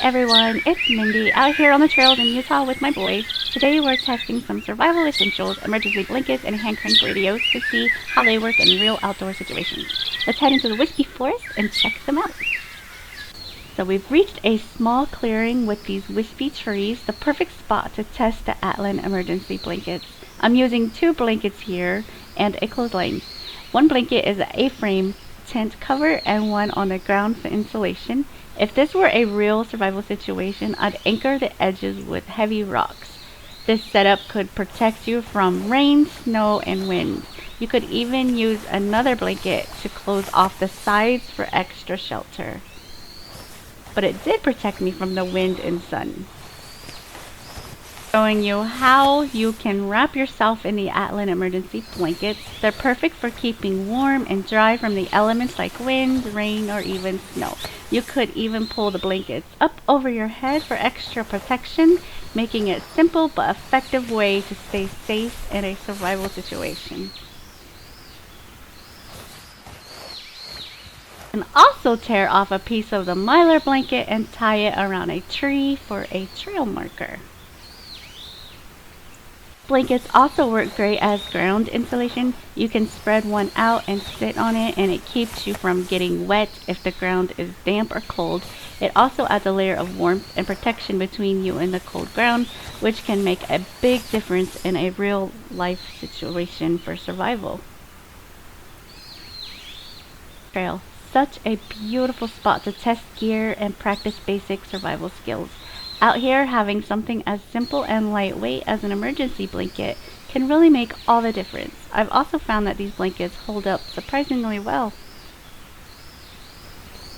everyone, it's Mindy out here on the trails in Utah with my boys. Today we're testing some survival essentials, emergency blankets, and hand crank radios to see how they work in real outdoor situations. Let's head into the Wispy forest and check them out. So we've reached a small clearing with these wispy trees, the perfect spot to test the Atland Emergency Blankets. I'm using 2 blankets here and a clothesline. One blanket is an A-frame tent cover and one on the ground for insulation. If this were a real survival situation, I'd anchor the edges with heavy rocks. This setup could protect you from rain, snow, and wind. You could even use another blanket to close off the sides for extra shelter. But it did protect me from the wind and sun. Showing you how you can wrap yourself in the Atland Emergency Blankets. They're perfect for keeping warm and dry from the elements like wind, rain, or even snow. You could even pull the blankets up over your head for extra protection, making it a simple but effective way to stay safe in a survival situation. And also tear off a piece of the mylar blanket and tie it around a tree for a trail marker. Blankets also work great as ground insulation. You can spread one out and sit on it, and it keeps you from getting wet if the ground is damp or cold. It also adds a layer of warmth and protection between you and the cold ground, which can make a big difference in a real life situation for survival. Trail. Such a beautiful spot to test gear and practice basic survival skills. Out here, having something as simple and lightweight as an emergency blanket can really make all the difference. I've also found that these blankets hold up surprisingly well.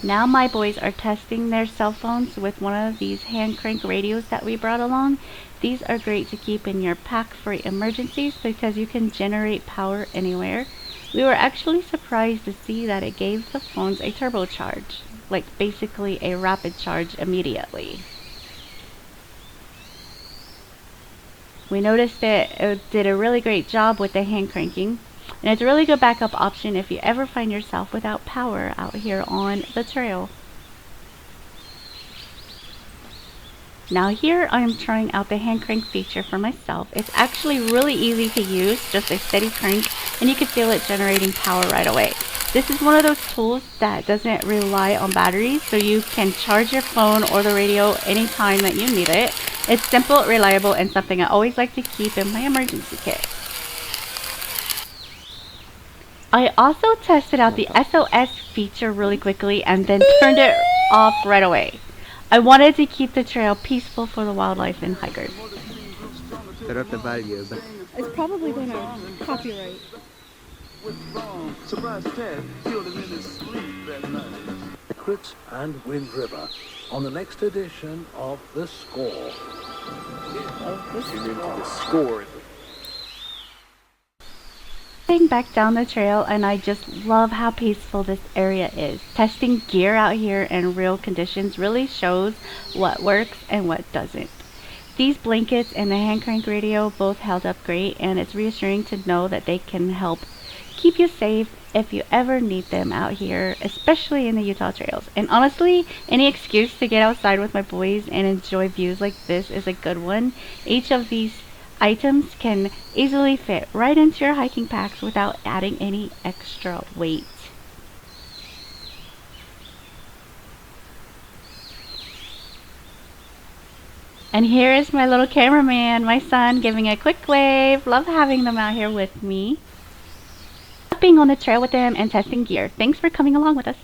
Now my boys are testing their cell phones with one of these hand crank radios that we brought along. These are great to keep in your pack for emergencies because you can generate power anywhere. We were actually surprised to see that it gave the phones a turbocharge, like basically a rapid charge immediately. We noticed that it did a really great job with the hand cranking, and it's a really good backup option if you ever find yourself without power out here on the trail. Now here I am trying out the hand crank feature for myself. It's actually really easy to use, just a steady crank, and you can feel it generating power right away. This is one of those tools that doesn't rely on batteries, so you can charge your phone or the radio anytime that you need it. It's simple, reliable, and something I always like to keep in my emergency kit. I also tested out the SOS feature really quickly and then turned it off right away. I wanted to keep the trail peaceful for the wildlife and hikers. It's probably going to copyright. Secrets and Wind River on the next edition of The Score. Heading back down the trail, and I just love how peaceful this area is. Testing gear out here in real conditions really shows what works and what doesn't. These blankets and the hand crank radio both held up great, and it's reassuring to know that they can help keep you safe if you ever need them out here, especially in the Utah trails. And honestly, any excuse to get outside with my boys and enjoy views like this is a good one. Each of these items can easily fit right into your hiking packs without adding any extra weight. And here is my little cameraman, my son, giving a quick wave. Love having them out here with me. Being on the trail with them and testing gear. Thanks for coming along with us.